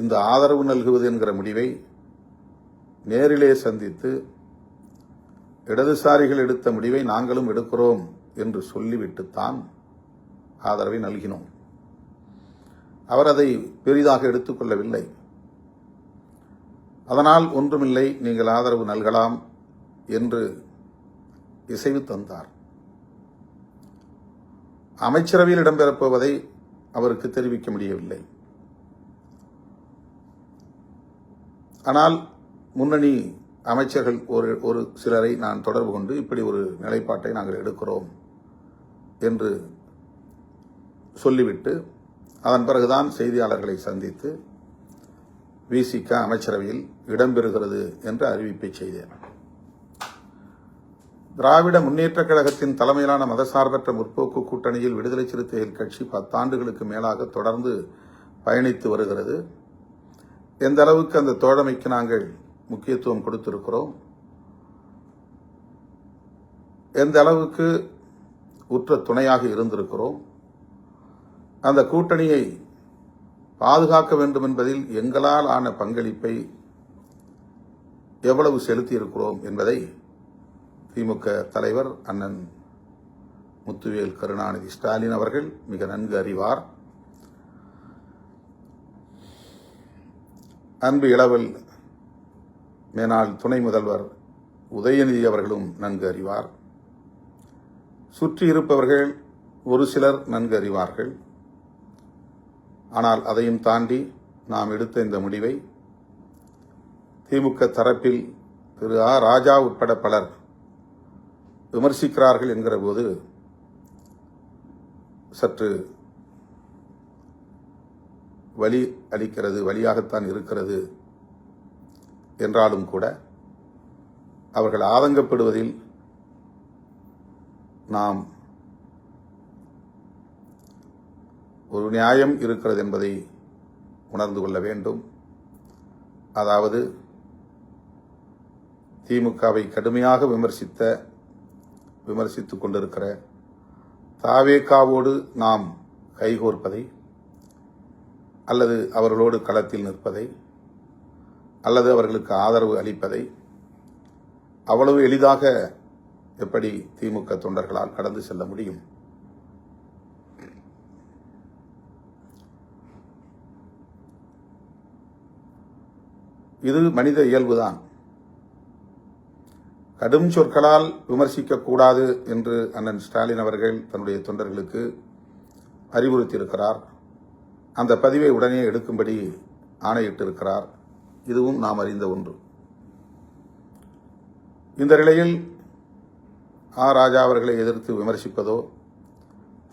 இந்த ஆதரவு நல்குவது என்கிற முடிவை நேரிலே சந்தித்து இடதுசாரிகள் எடுத்த முடிவை நாங்களும் எடுக்கிறோம் என்று சொல்லிவிட்டுத்தான் ஆதரவை நல்கினோம். அவர் அதை பெரிதாக எடுத்துக்கொள்ளவில்லை. அதனால் ஒன்றுமில்லை, நீங்கள் ஆதரவு நல்கலாம் என்று இசைவு தந்தார். அமைச்சரவையில் இடம்பெறப் போவதை அவருக்கு தெரிவிக்க முடியவில்லை. ஆனால் முன்னணி அமைச்சர்கள் ஒரு சிலரை நான் தொடர்பு கொண்டு இப்படி ஒரு நிலைப்பாட்டை நாங்கள் எடுக்கிறோம் என்று சொல்லிவிட்டு அதன் பிறகுதான் செய்தியாளர்களை சந்தித்து விசிக அமைச்சரவையில் இடம்பெறுகிறது என்ற அறிவிப்பை செய்தேன். திராவிட முன்னேற்றக் கழகத்தின் தலைமையிலான மதசார்பற்ற முற்போக்கு கூட்டணியில் விடுதலை சிறுத்தைகள் கட்சி 10 ஆண்டுகளுக்கு மேலாக தொடர்ந்து பயணித்து வருகிறது. எந்த அளவுக்கு அந்த தோழமைக்கு நாங்கள் முக்கியத்துவம் கொடுத்திருக்கிறோம், எந்த அளவுக்கு உற்ற துணையாக இருந்திருக்கிறோம், அந்த கூட்டணியை பாதுகாக்க வேண்டும் என்பதில் எங்களால் ஆன பங்களிப்பை எவ்வளவு செலுத்தியிருக்கிறோம் என்பதை திமுக தலைவர் அண்ணன் முத்துவேல் கருணாநிதி ஸ்டாலின் அவர்கள் மிக நன்கு அறிவார். அன்பு இளவல் மேனாள் துணை முதல்வர் உதயநிதி அவர்களும் நன்கு அறிவார். சுற்றி இருப்பவர்கள் ஒரு சிலர் நன்கு அறிவார்கள். ஆனால் அதையும் தாண்டி நாம் எடுத்த இந்த முடிவை திமுக தரப்பில் திரு ஆ. ராஜா உட்பட பலர் விமர்சிக்கிறார்கள் என்கிற போது சற்று வலி அளிக்கிறது, வலியாகத்தான் இருக்கிறது. என்றாலும் கூட அவர்கள் ஆதங்கப்படுவதில் நாம் ஒரு நியாயம் இருக்கிறது என்பதை உணர்ந்து கொள்ள வேண்டும். அதாவது திமுகவை கடுமையாக விமர்சித்துக் கொண்டிருக்கிற தாவேகாவோடு நாம் கைகோர்ப்பதை அல்லது அவர்களோடு களத்தில் நிற்பதை அல்லது அவர்களுக்கு ஆதரவு அளிப்பதை அவ்வளவு எளிதாக எப்படி திமுக தொண்டர்களால் கடந்து செல்ல முடியும்? இது மனித இயல்புதான். கடும் சொற்களால் விமர்சிக்கக்கூடாது என்று அண்ணன் ஸ்டாலின் அவர்கள் தன்னுடைய தொண்டர்களுக்கு அறிவுறுத்தியிருக்கிறார். அந்த பதிவை உடனே எடுக்கும்படி ஆணையிட்டிருக்கிறார். இதுவும் நாம் அறிந்த ஒன்று. இந்த நிலையில் ஆ. ராஜா அவர்களை எதிர்த்து விமர்சிப்பதோ,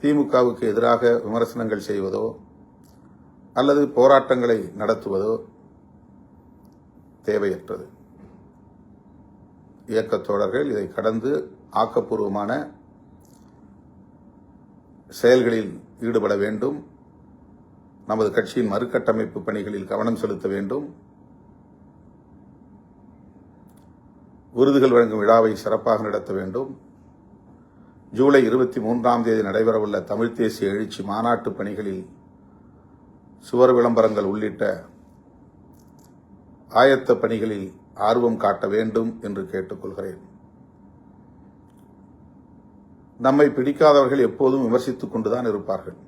திமுகவுக்கு எதிராக விமர்சனங்கள் செய்வதோ அல்லது போராட்டங்களை நடத்துவதோ தேவையற்றது. இயக்கத் தோழர்கள் இதை கடந்து ஆக்கப்பூர்வமான செயல்களில் ஈடுபட வேண்டும். நமது கட்சியின் மறுகட்டமைப்பு பணிகளில் கவனம் செலுத்த வேண்டும். விருதுகள் வழங்கும் விழாவை சிறப்பாக நடத்த வேண்டும். ஜூலை 23ஆம் தேதி நடைபெறவுள்ள தமிழ்த் தேசிய எழுச்சி மாநாட்டு பணிகளில் சுவர் விளம்பரங்கள் உள்ளிட்ட ஆயத்த பணிகளில் ஆர்வம் காட்ட வேண்டும் என்று கேட்டுக்கொள்கிறேன். நம்மை பிடிக்காதவர்கள் எப்போதும் விமர்சித்துக் கொண்டுதான் இருப்பார்கள்.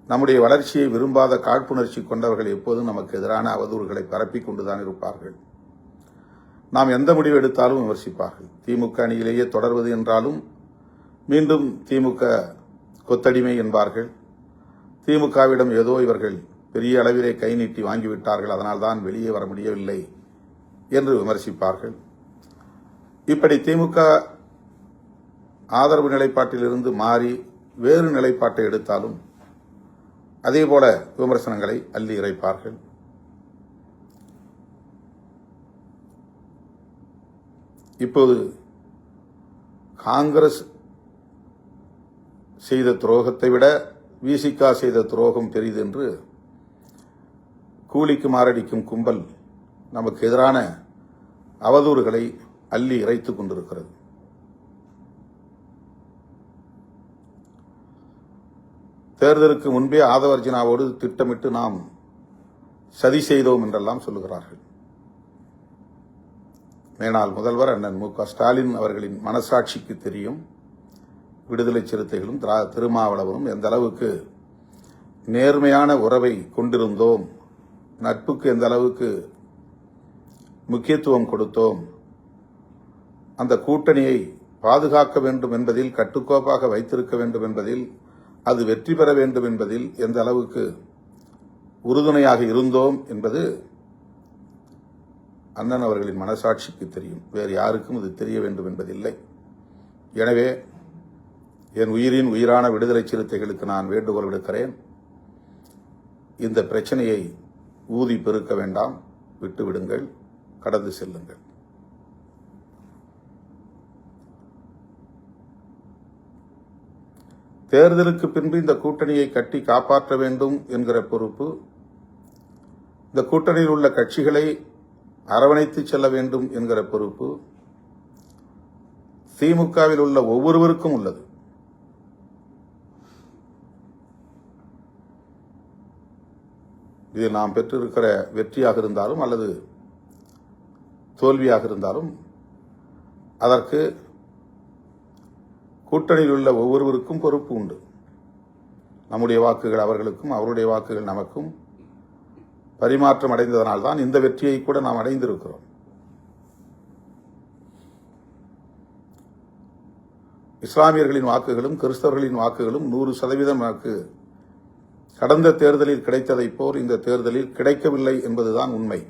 நம்முடைய வளர்ச்சியை விரும்பாத காழ்ப்புணர்ச்சி கொண்டவர்கள் எப்போதும் நமக்கு எதிரான அவதூறுகளை பரப்பிக் கொண்டுதான் இருப்பார்கள். நாம் எந்த முடிவு எடுத்தாலும் விமர்சிப்பார்கள். திமுக அணியிலேயே தொடர்வது என்றாலும் மீண்டும் திமுக கொத்தடிமை என்பார்கள். திமுகவிடம் ஏதோ இவர்கள் பெரிய அளவிலே கை நீட்டி வாங்கிவிட்டார்கள், அதனால்தான் வெளியே வர முடியவில்லை என்று விமர்சிப்பார்கள். இப்படி திமுக ஆதரவு நிலைப்பாட்டிலிருந்து மாறி வேறு நிலைப்பாட்டை எடுத்தாலும் அதேபோல விமர்சனங்களை அள்ளி இறைப்பார்கள். இப்போது காங்கிரஸ் செய்த துரோகத்தை விட விசிக செய்த துரோகம் பெரிது என்று கூலிக்கு மாரடிக்கும் கும்பல் நமக்கு எதிரான அவதூறுகளை அள்ளி இறைத்துக் கொண்டிருக்கிறது. தேர்தலுக்கு முன்பே ஆதவர்ஜினாவோடு திட்டமிட்டு நாம் சதி செய்தோம் என்றெல்லாம் சொல்லுகிறார்கள். மேனாள் முதல்வர் அண்ணன் மு.க. ஸ்டாலின் அவர்களின் மனசாட்சிக்கு தெரியும், விடுதலை சிறுத்தைகளும் திருமாவளவனும் எந்த அளவுக்கு நேர்மையான உறவை கொண்டிருந்தோம், நட்புக்கு எந்த அளவுக்கு முக்கியத்துவம் கொடுத்தோம், அந்த கூட்டணியை பாதுகாக்க வேண்டும் என்பதில், கட்டுக்கோப்பாக வைத்திருக்க வேண்டும் என்பதில், அது வெற்றி பெற வேண்டும் என்பதில் எந்த அளவுக்கு உறுதுணையாக இருந்தோம் என்பது அண்ணன் அவர்களின் மனசாட்சிக்கு தெரியும். வேறு யாருக்கும் இது தெரிய வேண்டும் என்பதில்லை. எனவே என் உயிரின் உயிரான விடுதலை சிறுத்தைகளுக்கு நான் வேண்டுகோள் விடுக்கிறேன். இந்த பிரச்சனையை ஊதி பெருக்க வேண்டாம், விட்டு விடுங்கள், கடந்து செல்லுங்கள். தேர்தலுக்கு பின்பு இந்த கூட்டணியை கட்டி காப்பாற்ற வேண்டும் என்கிற பொறுப்பு இந்த கூட்டணியில் உள்ள கட்சிகளை அரவணைத்து செல்ல வேண்டும் என்கிற பொறுப்பு திமுகவில் உள்ள ஒவ்வொருவருக்கும் உள்ளது. இதில் நாம் பெற்றிருக்கிற வெற்றியாக இருந்தாலும் அல்லது தோல்வியாக இருந்தாலும் அதற்கு கூட்டணியில் உள்ள ஒவ்வொருவருக்கும் பொறுப்பு உண்டு. நம்முடைய வாக்குகள் அவர்களுக்கும், அவருடைய வாக்குகள் நமக்கும் பரிமாற்றம் அடைந்ததனால்தான் இந்த வெற்றியை கூட நாம் அடைந்திருக்கிறோம். இஸ்லாமியர்களின் வாக்குகளும் கிறிஸ்தவர்களின் வாக்குகளும் 100% வாக்கு கடந்த தேர்தலில் கிடைத்ததைப் போல் இந்த தேர்தலில் கிடைக்கவில்லை என்பதுதான் உண்மை.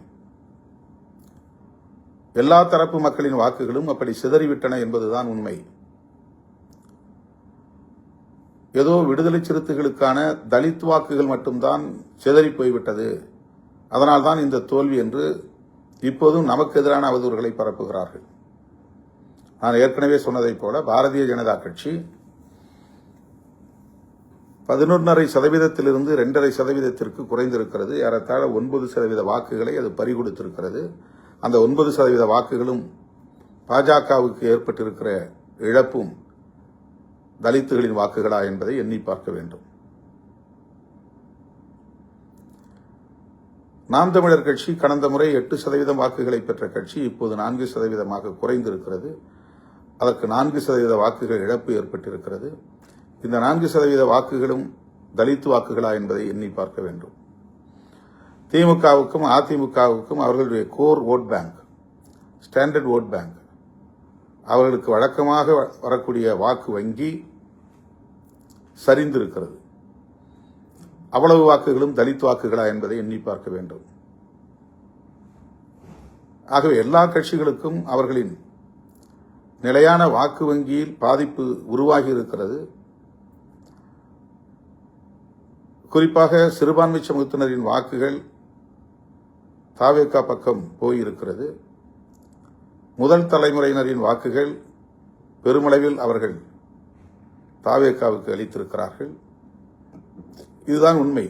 எல்லா தரப்பு மக்களின் வாக்குகளும் அப்படி சிதறிவிட்டன என்பதுதான் உண்மை. ஏதோ விடுதலை சிறுத்தைகளுக்கான தலித் வாக்குகள் மட்டும்தான் சிதறி போய்விட்டது, அதனால்தான் இந்த தோல்வி என்று இப்போதும் நமக்கு எதிரான அவதூறுகளை பரப்புகிறார்கள். நான் ஏற்கனவே சொன்னதைப் போல பாரதிய ஜனதா கட்சி 11.5% 2.5% குறைந்திருக்கிறது. ஏறத்தாழ 9% வாக்குகளை அது பறிகொடுத்திருக்கிறது. அந்த 9% வாக்குகளும் பாஜகவுக்கு ஏற்பட்டிருக்கிற இழப்பும் தலித்துகளின் வாக்குகளா என்பதை எண்ணி பார்க்க வேண்டும். நாம் தமிழர் கட்சி கடந்த முறை 8% வாக்குகளை பெற்ற கட்சி இப்போது 4% குறைந்திருக்கிறது. அதற்கு 4% வாக்குகள் இழப்பு ஏற்பட்டிருக்கிறது. இந்த 4% வாக்குகளும் தலித் வாக்குகளா என்பதை எண்ணி பார்க்க வேண்டும். திமுகவுக்கும் அதிமுகவுக்கும் அவர்களுடைய core vote bank, standard vote bank, அவர்களுக்கு வழக்கமாக வரக்கூடிய வாக்கு வங்கி சரிந்திருக்கிறது. அவ்வளவு வாக்குகளும் தலித் வாக்குகளா என்பதை எண்ணி பார்க்க வேண்டும். ஆகவே எல்லா கட்சிகளுக்கும் அவர்களின் நிலையான வாக்கு வங்கியில் பாதிப்பு உருவாகி இருக்கிறது. குறிப்பாக சிறுபான்மை சமூகத்தினரின் வாக்குகள் தாவேகா பக்கம் போயிருக்கிறது. முதல் தலைமுறையினரின் வாக்குகள் பெருமளவில் அவர்கள் தாவேகாவுக்கு அளித்திருக்கிறார்கள். இதுதான் உண்மை.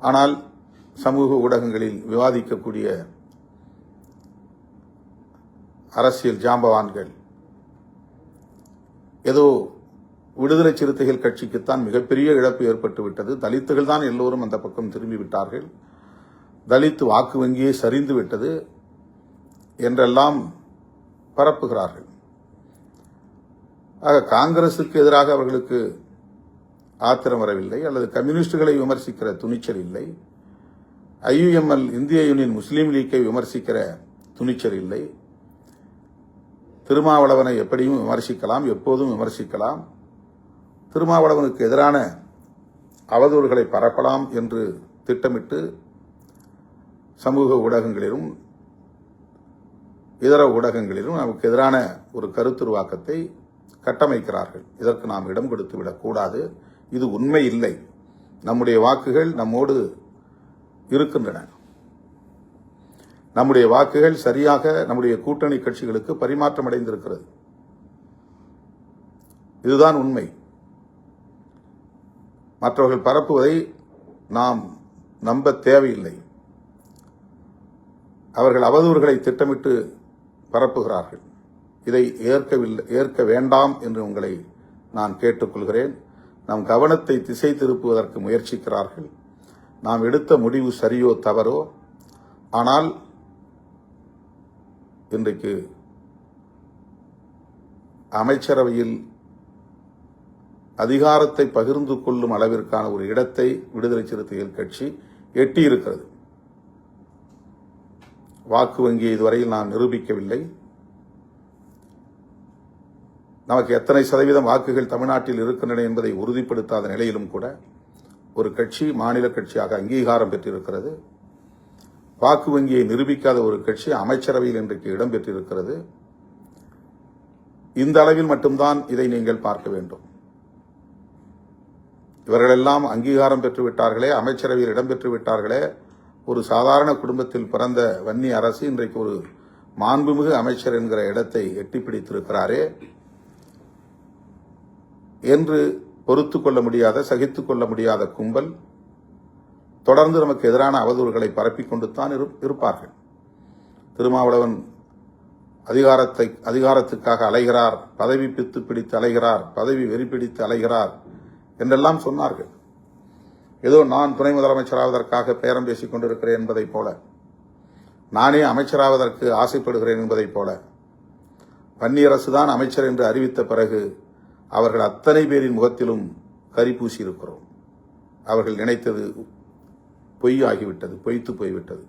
ஆனால் சமூக ஊடகங்களில் விவாதிக்கக்கூடிய அரசியல் ஜாம்பவான்கள் ஏதோ விடுதலை சிறுத்தைகள் கட்சிக்குத்தான் மிகப்பெரிய இழப்பு ஏற்பட்டுவிட்டது, தலித்துகள் தான் எல்லோரும் அந்த பக்கம் திரும்பிவிட்டார்கள், தலித் வாக்கு வங்கியே சரிந்து விட்டது என்றெல்லாம் பரப்புகிறார்கள். ஆக காங்கிரசுக்கு எதிராக அவர்களுக்கு ஆத்திரம் வரவில்லை, அல்லது கம்யூனிஸ்டுகளை விமர்சிக்கிற துணிச்சல் இல்லை, IUML இந்திய யூனியன் முஸ்லீம் லீக்கை விமர்சிக்கிற துணிச்சல் இல்லை. திருமாவளவனை எப்படியும் விமர்சிக்கலாம், எப்போதும் விமர்சிக்கலாம், திருமாவளவனுக்கு எதிரான அவதூறுகளை பரப்பலாம் என்று திட்டமிட்டு சமூக ஊடகங்களிலும் இதர ஊடகங்களிலும் நமக்கு எதிரான ஒரு கருத்துருவாக்கத்தை கட்டமைக்கிறார்கள். இதற்கு நாம் இடம் கொடுத்து விடக்கூடாது. இது உண்மை இல்லை. நம்முடைய வாக்குகள் நம்மோடு இருக்கின்றன. நம்முடைய வாக்குகள் சரியாக நம்முடைய கூட்டணி கட்சிகளுக்கு பரிமாற்றம் அடைந்திருக்கிறது. இதுதான் உண்மை. மற்றவர்கள் பரப்புவதை நாம் நம்ப தேவையில்லை. அவர்கள் அவதூறுகளை திட்டமிட்டு பரப்புகிறார்கள். இதை ஏற்க வேண்டாம் என்று உங்களை நான் கேட்டுக்கொள்கிறேன். நம் கவனத்தை திசை திருப்புவதற்கு முயற்சிக்கிறார்கள். நாம் எடுத்த முடிவு சரியோ தவறோ, ஆனால் இன்றைக்கு அமைச்சரவையில் அதிகாரத்தை பகிர்ந்து கொள்ளும் அளவிற்கான ஒரு இடத்தை விடுதலை சிறுத்தைகள் கட்சி எட்டியிருக்கிறது. வாக்கு வங்கியை இதுவரையில் நாம் நிரூபிக்கவில்லை. நமக்கு எத்தனை சதவீதம் வாக்குகள் தமிழ்நாட்டில் இருக்கின்றன என்பதை உறுதிப்படுத்தாத நிலையிலும் கூட ஒரு கட்சி மாநில கட்சியாக அங்கீகாரம் பெற்றிருக்கிறது. வாக்கு வங்கியை நிரூபிக்காத ஒரு கட்சி அமைச்சரவையில் இன்றைக்கு இடம்பெற்றிருக்கிறது. இந்த அளவில் மட்டும்தான் இதை நீங்கள் பார்க்க வேண்டும். இவர்களெல்லாம் அங்கீகாரம் பெற்று விட்டார்களே, அமைச்சரவையில் இடம்பெற்று விட்டார்களே, ஒரு சாதாரண குடும்பத்தில் பிறந்த வன்னி அரசு இன்றைக்கு ஒரு மாண்புமிகு அமைச்சர் என்கிற இடத்தை எட்டி பிடித்திருக்கிறாரே என்று பொறுத்துக் கொள்ள முடியாத, சகித்துக் கொள்ள முடியாத கும்பல் தொடர்ந்து நமக்கு எதிரான அவதூறுகளை பரப்பிக் கொண்டுத்தான் இருப்பார்கள். திருமாவளவன் அதிகாரத்துக்காக அலைகிறார், பதவி பித்து பிடித்து அலைகிறார், பதவி வெறி பிடித்து அலைகிறார் என்றெல்லாம் சொன்னார்கள். ஏதோ நான் துணை முதலமைச்சராவதற்காக பேரம் பேசிக் கொண்டிருக்கிறேன் என்பதைப் போல, நானே அமைச்சராவதற்கு ஆசைப்படுகிறேன் என்பதைப் போல, வன்னியரசுதான் அமைச்சர் என்று அறிவித்த பிறகு அவர்கள் அத்தனை பேரின் முகத்திலும் கரி பூசி இருக்கிறோம். அவர்கள் நினைத்தது பொய் ஆகிவிட்டது, பொய்த்து போய்விட்டது.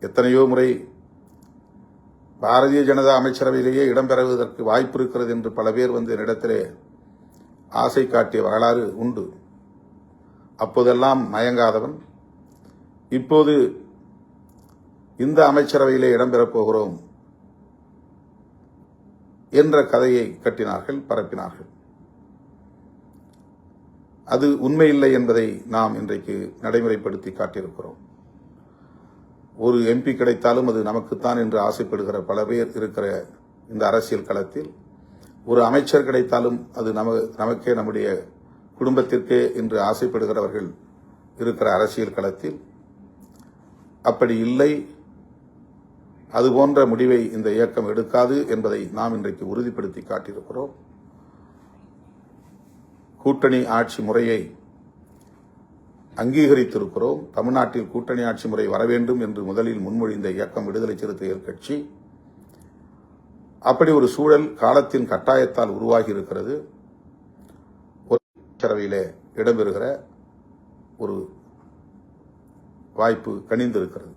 எத்தனையோ முறை பாரதிய ஜனதா அமைச்சரவையிலேயே இடம்பெறுவதற்கு வாய்ப்பு இருக்கிறது என்று பல பேர் வந்து என்னிடத்திலே ஆசை காட்டிய வரலாறு உண்டு. அப்போதெல்லாம் மயங்காதவன் இப்போது இந்த அமைச்சரவையிலே இடம்பெறப் போகிறோம் என்ற கதையை கட்டினார்கள், பரப்பினார்கள். அது உண்மையில்லை என்பதை நாம் இன்றைக்கு நடைமுறைப்படுத்தி காட்டியிருக்கிறோம். ஒரு எம்பி கிடைத்தாலும் அது நமக்குத்தான் என்று ஆசைப்படுகிற பல பேர் இருக்கிற இந்த அரசியல் களத்தில், ஒரு அமைச்சர் கிடைத்தாலும் அது நமக்கே, நம்முடைய குடும்பத்திற்கே என்று ஆசைப்படுகிறவர்கள் இருக்கிற அரசியல் களத்தில் அப்படி இல்லை. அதுபோன்ற முடிவை இந்த இயக்கம் எடுக்காது என்பதை நாம் இன்றைக்கு உறுதிப்படுத்தி காட்டியிருக்கிறோம். கூட்டணி ஆட்சி முறையை அங்கீகரித்திருக்கிறோம். தமிழ்நாட்டில் கூட்டணி ஆட்சி முறை வர வேண்டும் என்று முதலில் முன்மொழிந்த இயக்கம் விடுதலை சிறுத்தைகள் கட்சி. அப்படி ஒரு சூழல் காலத்தின் கட்டாயத்தால் உருவாகி இருக்கிறது. அமைச்சரவையிலே இடம்பெறுகிற ஒரு வாய்ப்பு கனிந்திருக்கிறது.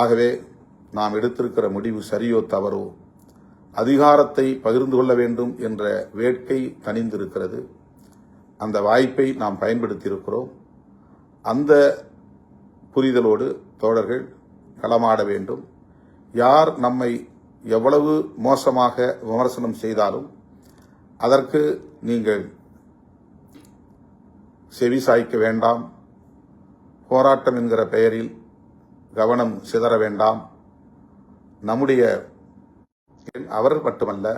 ஆகவே நாம் எடுத்திருக்கிற முடிவு சரியோ தவறோ, அதிகாரத்தை பகிர்ந்து கொள்ள வேண்டும் என்ற வேட்கை தணிந்திருக்கிறது. அந்த வாய்ப்பை நாம் பயன்படுத்தியிருக்கிறோம். அந்த புரிதலோடு தோழர்கள் களமாட வேண்டும். யார் நம்மை எவ்வளவு மோசமாக விமர்சனம் செய்தாலும் அதற்கு நீங்கள் செவி சாய்க்க வேண்டாம். போராட்டம் என்கிற பெயரில் கவனம் சிதற வேண்டாம். நம்முடைய அவர் மட்டுமல்ல,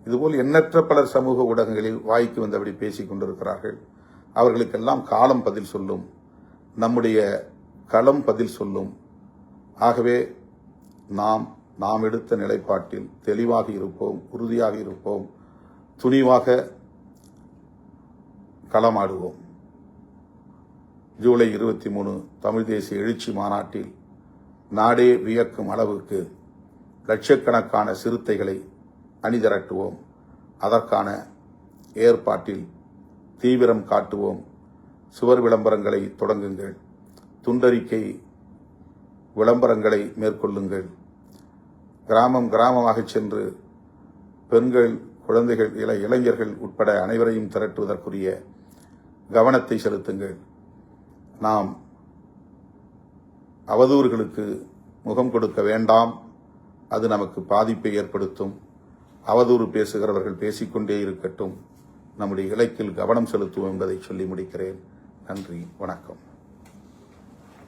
இதுபோல் எண்ணற்ற பலர் சமூக ஊடகங்களில் வாய்க்கு வந்தபடி பேசிக் கொண்டிருக்கிறார்கள். அவர்களுக்கெல்லாம் காலம் பதில் சொல்லும், நம்முடைய களம் பதில் சொல்லும். ஆகவே நாம் எடுத்த நிலைப்பாட்டில் தெளிவாக இருப்போம், உறுதியாக இருப்போம், துணிவாக களமாடுவோம். ஜூலை 23 தமிழ் தேசிய எழுச்சி மாநாட்டில் நாடே வியக்கும் அளவுக்கு லட்சக்கணக்கான சிறுத்தைகளை அணிதிரட்டுவோம். அதற்கான ஏற்பாட்டில் தீவிரம் காட்டுவோம். சுவர் விளம்பரங்களை தொடங்குங்கள், துண்டறிக்கை விளம்பரங்களை மேற்கொள்ளுங்கள். கிராமம் கிராமமாக சென்று பெண்கள், குழந்தைகள், இளைஞர்கள் உட்பட அனைவரையும் திரட்டுவதற்குரிய கவனத்தை செலுத்துங்கள். நாம் அவதூறுகளுக்கு முகம் கொடுக்க வேண்டாம். அது நமக்கு பாதிப்பை ஏற்படுத்தும். அவதூறு பேசுகிறவர்கள் பேசிக்கொண்டே இருக்கட்டும். நம்முடைய இலக்கில் கவனம் செலுத்துவோம் என்பதை சொல்லி முடிக்கிறேன். நன்றி, வணக்கம்.